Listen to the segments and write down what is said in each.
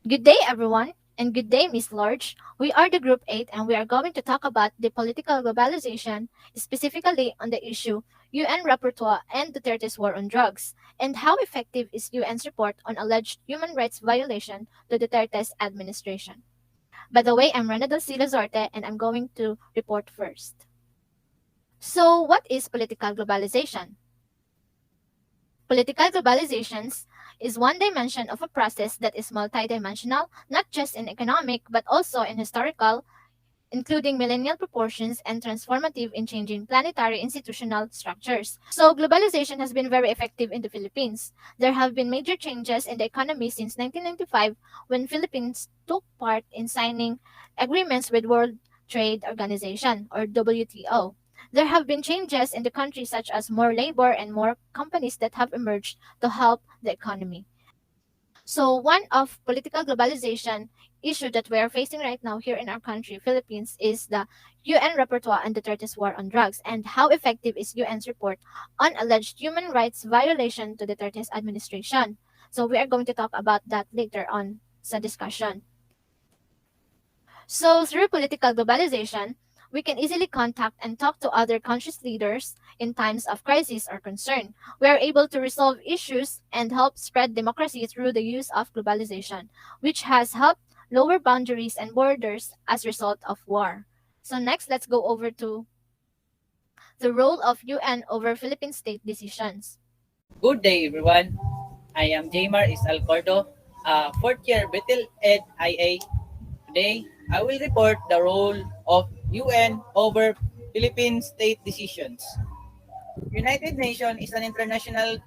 Good day, everyone, and good day, Miss Lorge. We are the Group 8, and we are going to talk about the political globalization, specifically on the issue UN Rapporteur and Dutertes War on Drugs, and how effective is UN's report on alleged human rights violation to Duterte's administration. By the way, I'm Rena Del Sila Zorte, and I'm going to report first. So, what is political globalization? Political globalizations is one dimension of a process that is multidimensional, not just in economic but also in historical, including millennial proportions and transformative in changing planetary institutional structures. So, globalization has been very effective in the Philippines. There have been major changes in the economy since 1995 when Philippines took part in signing agreements with World Trade Organization or WTO. There have been changes in the country such as more labor and more companies that have emerged to help the economy. So one of political globalization issue that we are facing right now here in our country, Philippines, is the UN Repertoire on the Dutertes War on Drugs and how effective is UN's report on alleged human rights violation to the Duterte's administration. So we are going to talk about that later on sa discussion. So, through political globalization, we can easily contact and talk to other countries' leaders in times of crisis or concern. We are able to resolve issues and help spread democracy through the use of globalization, which has helped lower boundaries and borders as a result of war. So, next, let's go over to the role of UN over Philippine state decisions. Good day, everyone. I am Jaymar Isal Cordo, fourth year Bethel Ed IA. Today, I will report the role of UN over Philippine state decisions. United Nations is an international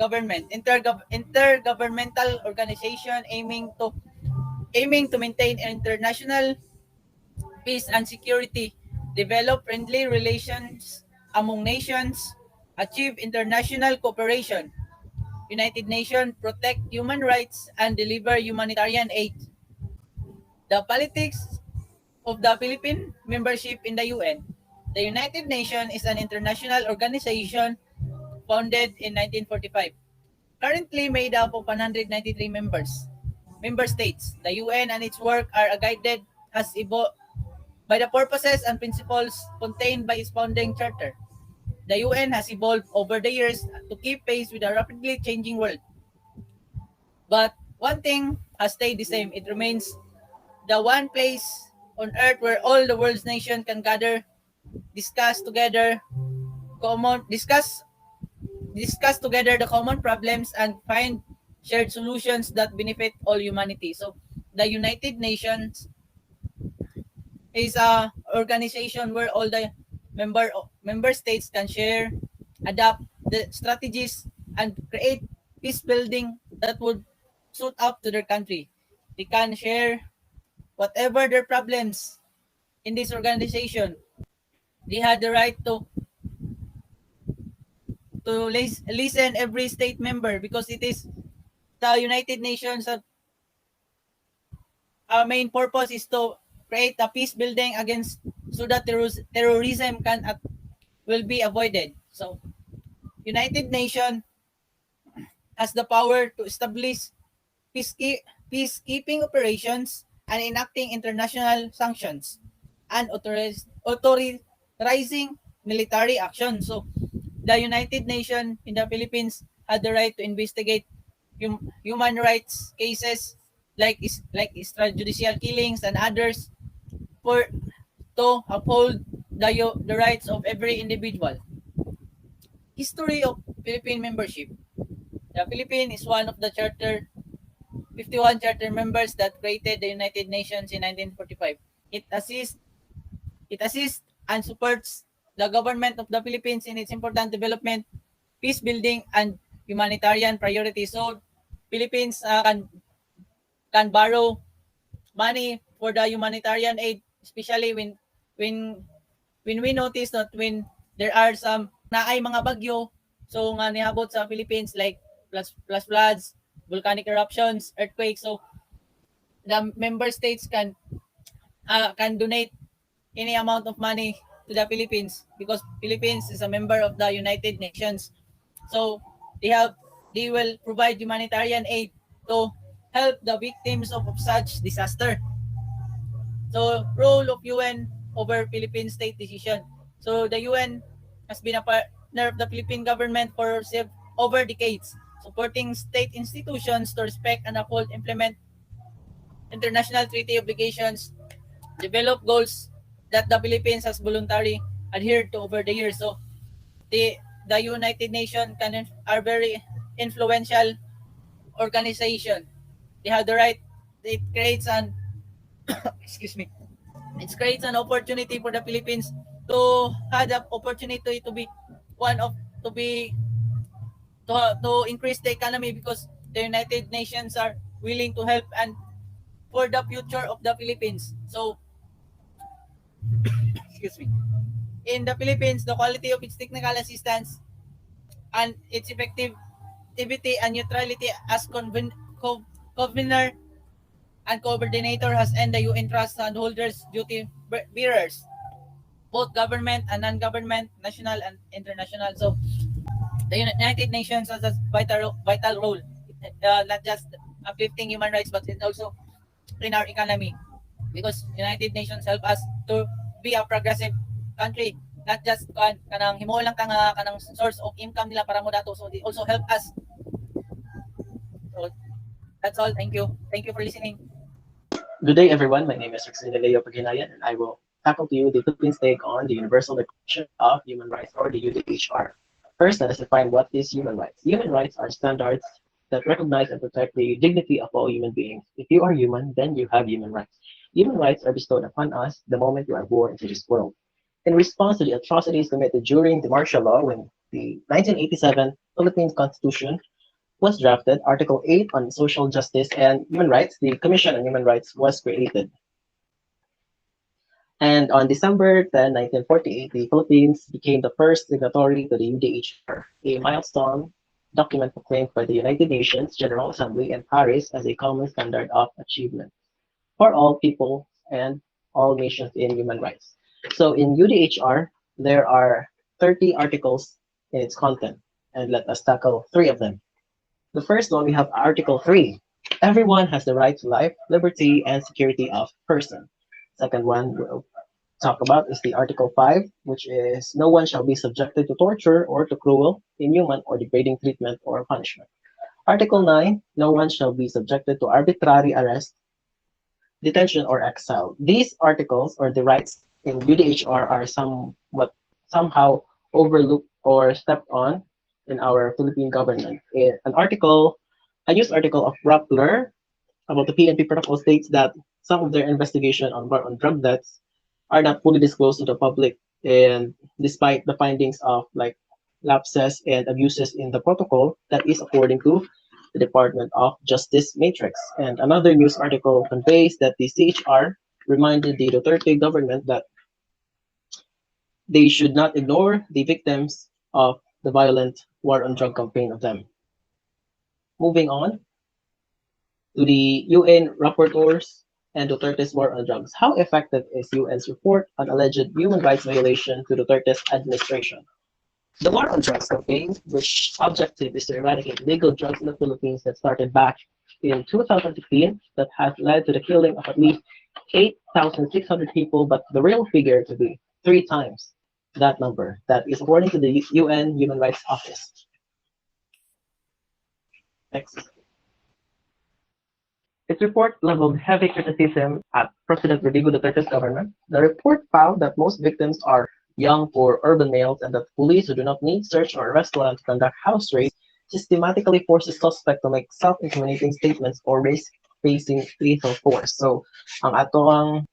intergovernmental organization aiming to maintain international peace and security, develop friendly relations among nations, achieve international cooperation, United Nations protect human rights and deliver humanitarian aid. The politics of the Philippine membership in the UN. The United Nations is an international organization founded in 1945, currently made up of 193 member states. The UN and its work are guided has evolved by the purposes and principles contained by its founding charter. The UN has evolved over the years to keep pace with a rapidly changing world. But one thing has stayed the same. It remains the one place on earth where all the world's nations can gather, discuss together, common discuss together the common problems and find shared solutions that benefit all humanity. So the United Nations is a organization where all the member states can share, adapt the strategies and create peace building that would suit up to their country. They can share whatever their problems in this organization. They had the right to listen every state member because it is the United Nations. Our main purpose is to create a peace building against so that terrorism will be avoided. So United Nations has the power to establish peacekeeping operations and enacting international sanctions and authorizing military action. So the United Nations in the Philippines had the right to investigate human rights cases like extrajudicial killings and others for to uphold the rights of every individual. History of Philippine membership. The Philippines is one of the charter 51 charter members that created the United Nations in 1945. It assists it assists and supports the government of the Philippines in its important development, peace building and humanitarian priorities. So Philippines can borrow money for the humanitarian aid, especially when when we notice that when there are some naay mga bagyo, so nga niabot sa Philippines like plus floods, volcanic eruptions, earthquakes. So the member states can donate any amount of money to the Philippines because Philippines is a member of the United Nations. So they will provide humanitarian aid to help the victims of such disaster. So, role of UN over Philippine state decision. So, the UN has been a partner of the Philippine government for over decades, supporting state institutions to respect and uphold, implement international treaty obligations, develop goals that the Philippines has voluntarily adhered to over the years. So, the United Nations are very influential organization. They have the right. It creates an excuse me. It creates an opportunity for the Philippines to have the opportunity to be one of to be to increase the economy because the United Nations are willing to help and for the future of the Philippines. So, excuse me. In the Philippines, the quality of its technical assistance and its effectivity and neutrality as convener and coordinator has earned the UN trust and holders duty bearers, both government and non-government, national and international. So the United Nations has a vital role, not just uplifting human rights, but it also in our economy because United Nations help us to be a progressive country. Not just kanang himo lang kanang source of income nila para mo dato. So they also help us. So that's all. Thank you. Thank you for listening. Good day, everyone. My name is Rexina Leo Paginayan, and I will tackle to you the Philippines take on the Universal Declaration of Human Rights, or the UDHR. First, let us define what is human rights. Human rights are standards that recognize and protect the dignity of all human beings. If you are human, then you have human rights. Human rights are bestowed upon us the moment you are born into this world. In response to the atrocities committed during the martial law when the 1987 Philippine Constitution was drafted, Article 8 on social justice and human rights, the Commission on Human Rights was created. And on December 10, 1948, the Philippines became the first signatory to the UDHR, a milestone document proclaimed by the United Nations General Assembly in Paris as a common standard of achievement for all people and all nations in human rights. So in UDHR, there are 30 articles in its content, and let us tackle three of them. The first one, we have Article 3. Everyone has the right to life, liberty, and security of person. Second one we'll talk about is the Article 5, which is no one shall be subjected to torture or to cruel, inhuman, or degrading treatment or punishment. Article 9, no one shall be subjected to arbitrary arrest, detention, or exile. These articles or the rights in UDHR are somewhat somehow overlooked or stepped on in our Philippine government. A news article of Rappler about the PNP protocol states that some of their investigation on war on drug deaths are not fully disclosed to the public, and despite the findings of like lapses and abuses in the protocol, that is according to the Department of Justice Matrix. And another news article conveys that the CHR reminded the Duterte government that they should not ignore the victims of the violent war on drug campaign of them. Moving on to the UN rapporteurs and Dutertes War on drugs. How effective is UN's report on alleged human rights violation to Duterte's administration? The War on Drugs campaign, which objective is to eradicate legal drugs in the Philippines that started back in 2015, that has led to the killing of at least 8,600 people, but the real figure to be three times that number. That is according to the UN Human Rights Office. Next. Its report leveled heavy criticism at President Rodrigo Duterte's government. The report found that most victims are young, poor, urban males, and that police who do not need search or arrest warrants to conduct house raids systematically forces suspects to make self-incriminating statements or risk facing lethal force. So, ang atong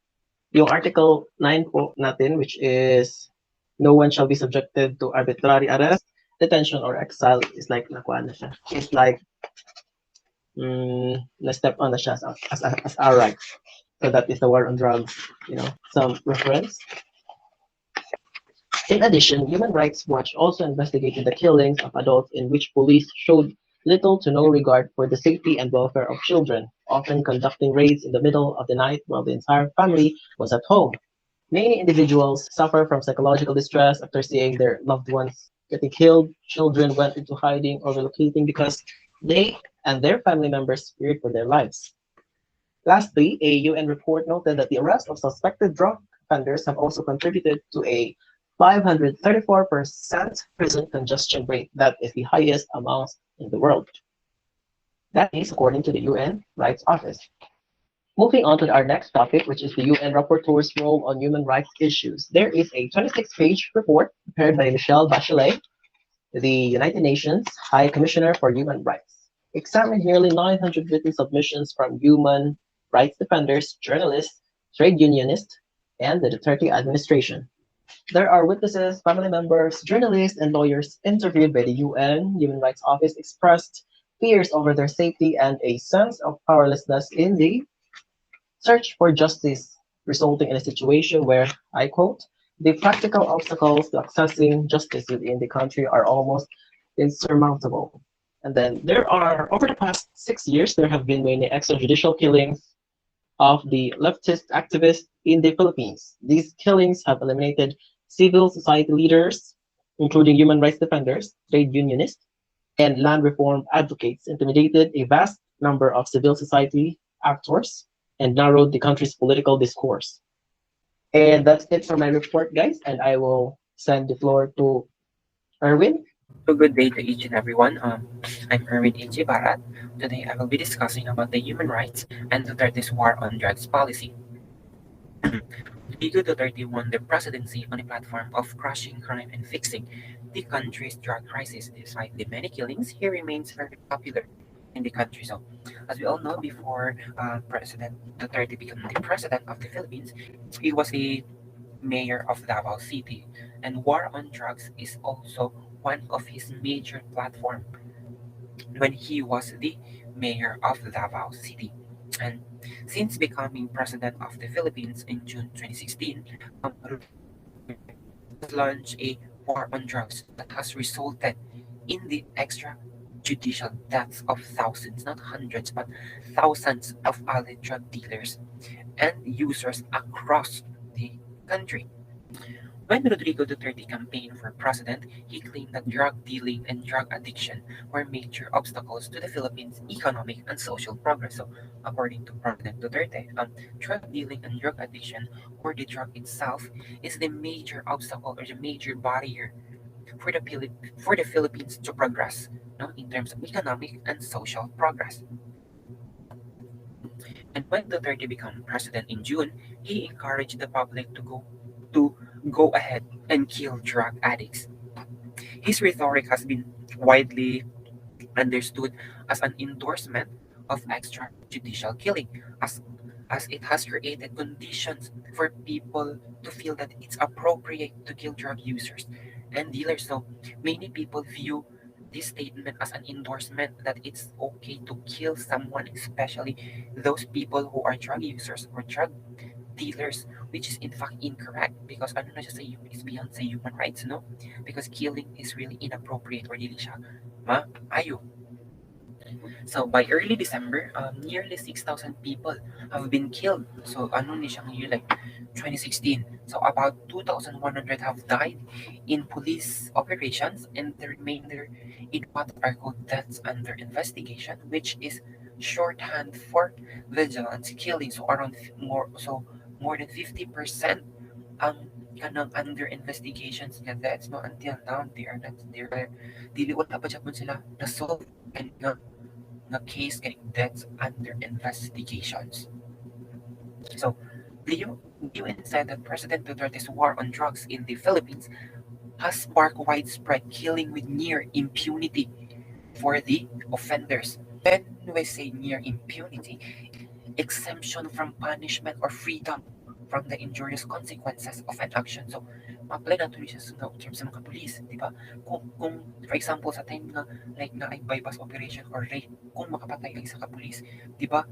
yung Article 9 po natin, which is no one shall be subjected to arbitrary arrest, detention, or exile, is like nakuha na siya. It's like na-step on na siya as our rights. So that is the war on drugs, some reference. In addition, Human Rights Watch also investigated the killings of adults in which police showed little to no regard for the safety and welfare of children, often conducting raids in the middle of the night while the entire family was at home. Many individuals suffer from psychological distress after seeing their loved ones getting killed. Children went into hiding or relocating because they and their family members feared for their lives. Lastly, a UN report noted that the arrest of suspected drug offenders have also contributed to a 534% prison congestion rate that is the highest amongst in the world. That is according to the UN Rights Office. Moving on to our next topic, which is the UN Rapporteur's role on human rights issues. There is a 26-page report prepared by Michelle Bachelet, the United Nations High Commissioner for Human Rights. Examined nearly 900 written submissions from human rights defenders, journalists, trade unionists, and the Duterte administration. There are witnesses, family members, journalists, and lawyers interviewed by the UN Human Rights Office expressed fears over their safety and a sense of powerlessness in the search for justice, resulting in a situation where, I quote, the practical obstacles to accessing justice within the country are almost insurmountable. And then there are, over the past 6 years, there have been many extrajudicial killings of the leftist activists in the Philippines. These killings have eliminated civil society leaders, including human rights defenders, trade unionists, and land reform advocates, intimidated a vast number of civil society actors, and narrowed the country's political discourse. And that's it for my report, guys, and I will send the floor to Erwin. So good day to each and everyone. I'm Erwin H. Barat. Today I will be discussing about the human rights and Duterte's war on drugs policy. Rodrigo Duterte won the presidency on a platform of crushing crime and fixing the country's drug crisis. Despite the many killings, he remains very popular in the country. So, as we all know, before President Duterte became the president of the Philippines, he was a mayor of Davao City, and war on drugs is also one of his major platform when he was the mayor of Davao City. And since becoming president of the Philippines in June 2016, Rodrigo Duterte has launched a war on drugs that has resulted in the extrajudicial deaths of thousands, not hundreds, but thousands of other drug dealers and users across the country. When Rodrigo Duterte campaigned for president, he claimed that drug dealing and drug addiction were major obstacles to the Philippines' economic and social progress. So, according to President Duterte, drug dealing and drug addiction, or the drug itself, is the major obstacle or the major barrier for for the Philippines to progress, no, in terms of economic and social progress. And when Duterte became president in June, he encouraged the public to go ahead and kill drug addicts. His rhetoric has been widely understood as an endorsement of extrajudicial killing, as as it has created conditions for people to feel that it's appropriate to kill drug users and dealers. So many people view this statement as an endorsement that it's okay to kill someone, especially those people who are drug users or drug dealers, which is in fact incorrect because ano na siya sa is beyond sa human rights, no? Because killing is really inappropriate or dili siya maayo. So by early December, nearly 6,000 people have been killed. So ano ni siyang year like 2016. So about 2,100 have died in police operations, and the remainder in what are called deaths under investigation, which is shorthand for vigilance killing. So more than 50% ang kanang under investigations nga deaths, no, until now they are dili wala pa jud sila na solve and nga case kay deaths under investigations. So, the UN said that President Duterte's war on drugs in the Philippines has sparked widespread killing with near impunity for the offenders. When we say near impunity, exemption from punishment or freedom from the injurious consequences of an action. So, ma-apply na to siya sa terms sa mga police, di ba? Kung for example, sa time nga, like na ay bypass operation or raid, kung makapatay ang isa ka police, di ba,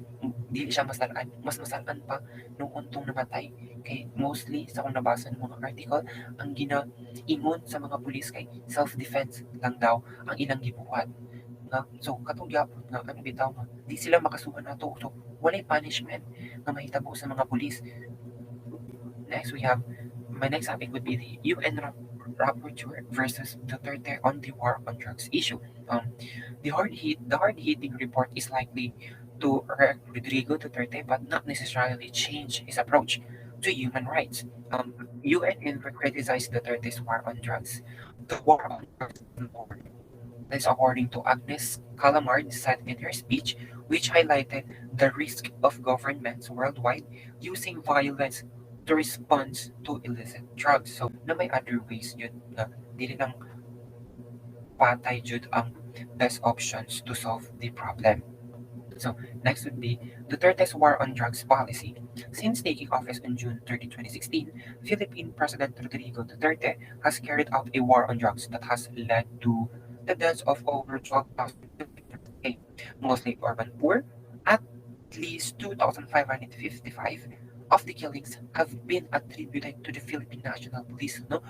dili siya masalaan, mas masalaan pa nung untong namatay. Kay mostly, sa kung nabasa ng mga article, ang ginaingon sa mga police kay self-defense lang daw ang ilang gibuhat. So katong gyapon nga ano bitaw nga di sila makasuhan nato, so walay punishment nga mahitabo sa mga pulis. Next we have my next topic would be the UN rapporteur versus Duterte on the war on drugs issue. Um, the hard hitting report is likely to wreck Rodrigo Duterte, but not necessarily change his approach to human rights. UN never criticized Duterte's war on drugs. The war on drugs is more. This, according to Agnes Calamard, said in her speech, which highlighted the risk of governments worldwide using violence to respond to illicit drugs. So, na may other ways yun na dili lang patay jud ang best options to solve the problem. So, next would be Duterte's war on drugs policy. Since taking office in June 30, 2016, Philippine President Rodrigo Duterte has carried out a war on drugs that has led to the deaths of over 12,000 Filipinos, okay, mostly urban poor. At least 2,555 of the killings have been attributed to the Philippine National Police. No,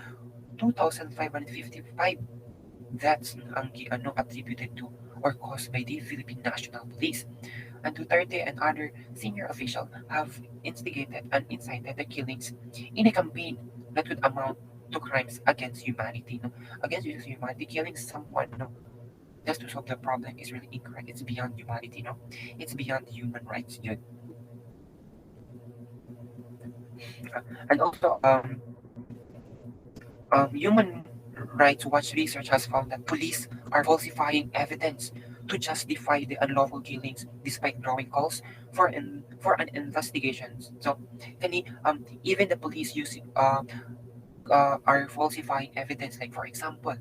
2,555 deaths ang attributed to or caused by the Philippine National Police. And Duterte and other senior officials have instigated and incited the killings in a campaign that would amount to crimes against humanity. No? Against humanity, killing someone, no, just to solve the problem is really incorrect. It's beyond humanity, no? It's beyond human rights. Yun. And also, Human Rights Watch research has found that police are falsifying evidence to justify the unlawful killings despite growing calls for an investigation. So, even the police using are falsifying evidence. Like for example,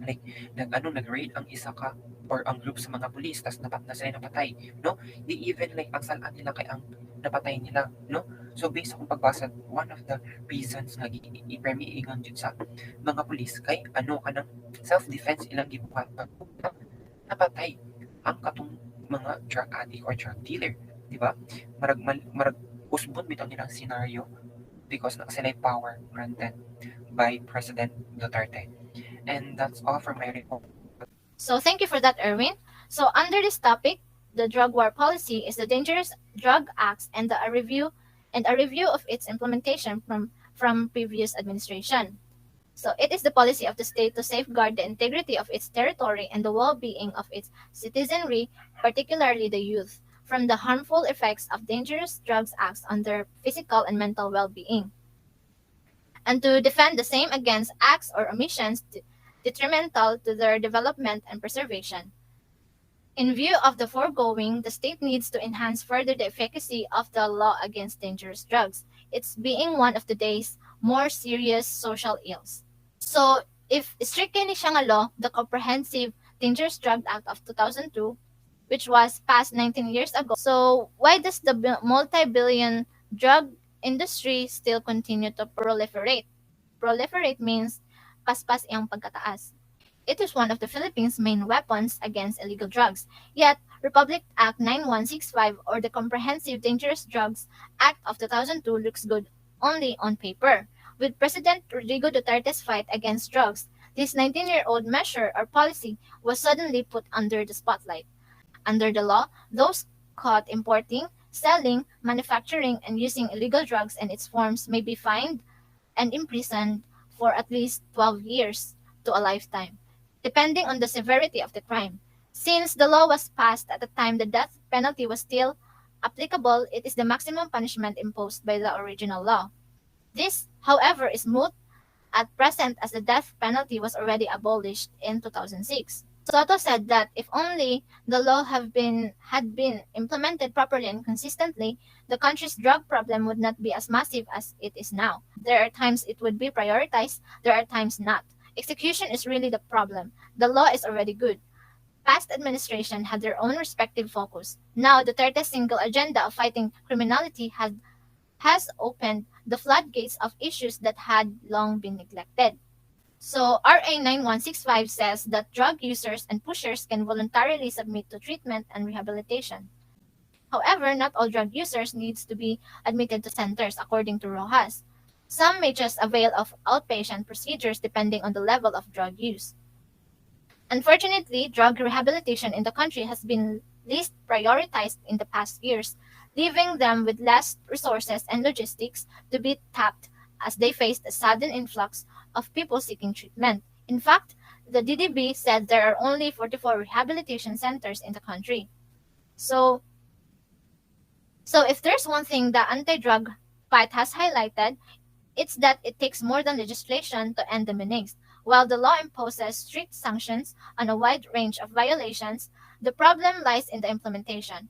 like nag-raid ang isa ka or ang group sa mga pulis tas na sila napatay, no? Di even like ang salaan nila kay ang napatay nila, no? So based akong pagbasa, one of the reasons nga ipermiingon jud sa mga pulis kay ka ng self-defense ilang gibuhat pag napatay ang katong mga drug addict or drug dealer, di ba? Marag usbon bitaw nilang scenario because na sila power granted by President Duterte. And that's all for my report. So thank you for that, Erwin. So under this topic, the drug war policy is the Dangerous Drug Acts and a review of its implementation from previous administration. So it is the policy of the state to safeguard the integrity of its territory and the well-being of its citizenry, particularly the youth, from the harmful effects of dangerous drugs acts on their physical and mental well-being, and to defend the same against acts or omissions detrimental to their development and preservation. In view of the foregoing, the state needs to enhance further the efficacy of the law against dangerous drugs, its being one of today's more serious social ills. So, if strictly ni siya nga law, the Comprehensive Dangerous Drug Act of 2002, which was passed 19 years ago, so why does the multi-billion drug industry still continue to proliferate? Proliferate means paspas iyang pagkataas. It is one of the Philippines' main weapons against illegal drugs. Yet, Republic Act 9165 or the Comprehensive Dangerous Drugs Act of 2002 looks good only on paper. With President Rodrigo Duterte's fight against drugs, this 19-year-old measure or policy was suddenly put under the spotlight. Under the law, those caught importing, selling, manufacturing, and using illegal drugs and its forms may be fined and imprisoned for at least 12 years to a lifetime, depending on the severity of the crime. Since the law was passed at the time the death penalty was still applicable, it is the maximum punishment imposed by the original law. This, however, is moot at present as the death penalty was already abolished in 2006. Soto said that if only the law had been implemented properly and consistently, the country's drug problem would not be as massive as it is now. There are times it would be prioritized, there are times not. Execution is really the problem. The law is already good. Past administration had their own respective focus. Now, Duterte's single agenda of fighting criminality has opened the floodgates of issues that had long been neglected. So, RA 9165 says that drug users and pushers can voluntarily submit to treatment and rehabilitation. However, not all drug users needs to be admitted to centers according to Rojas. Some may just avail of outpatient procedures depending on the level of drug use. Unfortunately, drug rehabilitation in the country has been least prioritized in the past years, leaving them with less resources and logistics to be tapped as they faced a sudden influx of people seeking treatment. In fact, the DDB said there are only 44 rehabilitation centers in the country. So, so if there's one thing the anti-drug fight has highlighted, it's that it takes more than legislation to end the menace. While the law imposes strict sanctions on a wide range of violations, the problem lies in the implementation.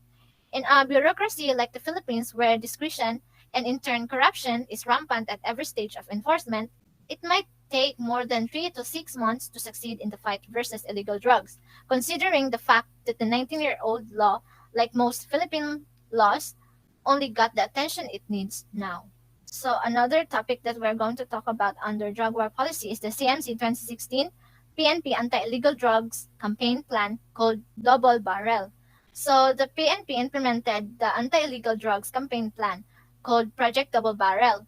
In a bureaucracy like the Philippines, where discretion and in turn corruption is rampant at every stage of enforcement, it might take more than 3 to 6 months to succeed in the fight versus illegal drugs, considering the fact that the 19-year-old law, like most Philippine laws, only got the attention it needs now. So another topic that we're going to talk about under drug war policy is the CMC 2016 PNP Anti-Illegal Drugs Campaign Plan called Double Barrel. So the PNP implemented the Anti-Illegal Drugs Campaign Plan called Project Double Barrel.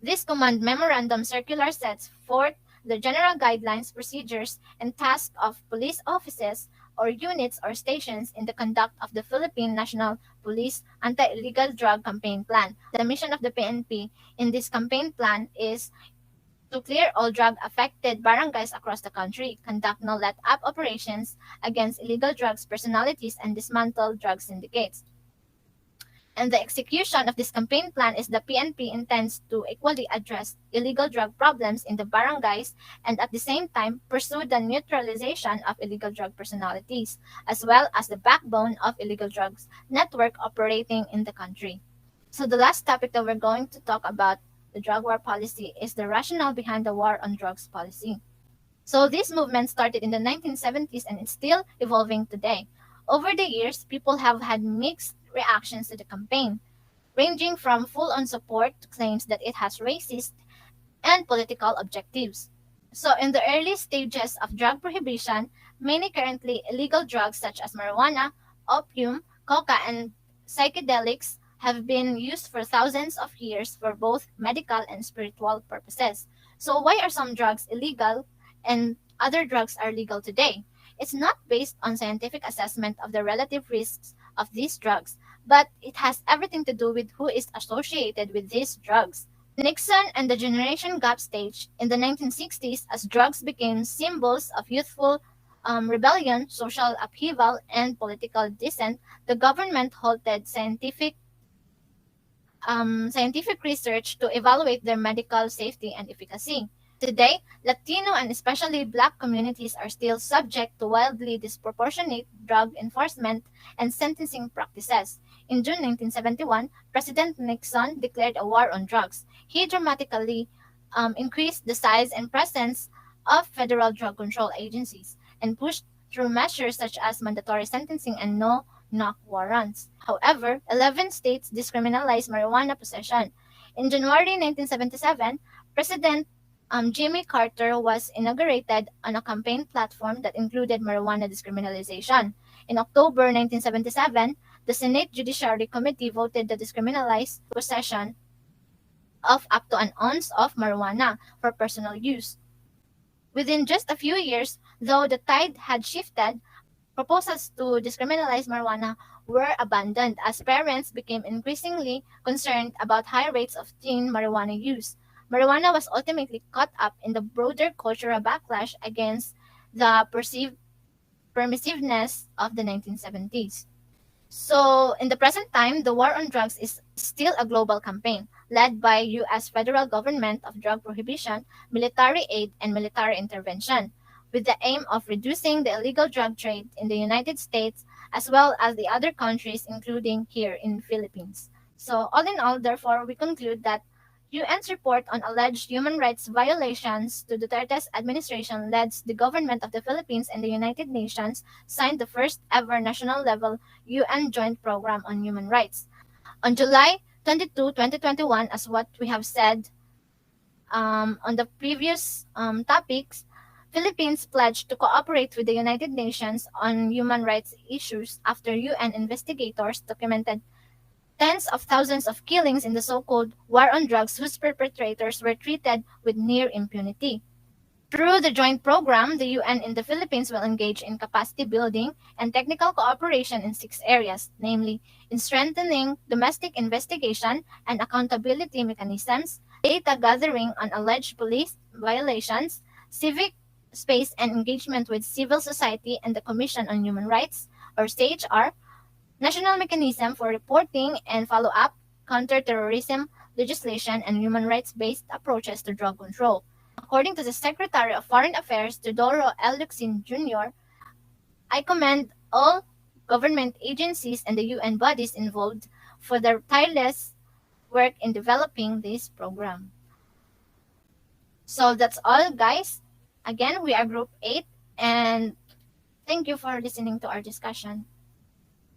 This command memorandum circular sets forth the general guidelines, procedures, and tasks of police offices or units or stations in the conduct of the Philippine National Police Anti-Illegal Drug Campaign Plan. The mission of the PNP in this campaign plan is to clear all drug-affected barangays across the country, conduct no-let-up operations against illegal drugs personalities, and dismantle drug syndicates. And the execution of this campaign plan is the PNP intends to equally address illegal drug problems in the barangays and at the same time pursue the neutralization of illegal drug personalities, as well as the backbone of illegal drugs network operating in the country. So the last topic that we're going to talk about the drug war policy is the rationale behind the war on drugs policy. So this movement started in the 1970s and it's still evolving today. Over the years, people have had mixed reactions to the campaign, ranging from full-on support to claims that it has racist and political objectives. So in the early stages of drug prohibition, many currently illegal drugs such as marijuana, opium, coca, and psychedelics have been used for thousands of years for both medical and spiritual purposes. So why are some drugs illegal and other drugs are legal today? It's not based on scientific assessment of the relative risks of these drugs, but it has everything to do with who is associated with these drugs. Nixon and the generation gap stage in the 1960s as drugs became symbols of youthful rebellion, social upheaval, and political dissent, the government halted scientific research to evaluate their medical safety and efficacy. Today, Latino and especially Black communities are still subject to wildly disproportionate drug enforcement and sentencing practices. In June 1971, President Nixon declared a war on drugs. He dramatically increased the size and presence of federal drug control agencies and pushed through measures such as mandatory sentencing and no knock warrants. However, 11 states discriminalized marijuana possession. In January 1977, President Jimmy Carter was inaugurated on a campaign platform that included marijuana discriminalization. In October 1977, the Senate Judiciary Committee voted to decriminalize possession of up to an ounce of marijuana for personal use. Within just a few years, though the tide had shifted, proposals to decriminalize marijuana were abandoned as parents became increasingly concerned about high rates of teen marijuana use. Marijuana was ultimately caught up in the broader cultural backlash against the perceived permissiveness of the 1970s. So, in the present time, the war on drugs is still a global campaign led by US federal government of drug prohibition, military aid, and military intervention with the aim of reducing the illegal drug trade in the United States as well as the other countries including here in Philippines. So, all in all, therefore, we conclude that UN's report on alleged human rights violations to Duterte's administration led the government of the Philippines and the United Nations signed the first ever national level UN Joint Program on Human Rights. On July 22, 2021, as what we have said on the previous topics, Philippines pledged to cooperate with the United Nations on human rights issues after UN investigators documented tens of thousands of killings in the so-called war on drugs whose perpetrators were treated with near impunity. Through the joint program, the UN in the Philippines will engage in capacity building and technical cooperation in 6 areas, namely in strengthening domestic investigation and accountability mechanisms, data gathering on alleged police violations, civic space and engagement with civil society and the Commission on Human Rights, or CHR, national mechanism for reporting and follow-up, counterterrorism legislation, and human rights-based approaches to drug control. According to the Secretary of Foreign Affairs, Teodoro L. Locsin Jr., I commend all government agencies and the UN bodies involved for their tireless work in developing this program. So that's all, guys. Again, we are Group 8, and thank you for listening to our discussion.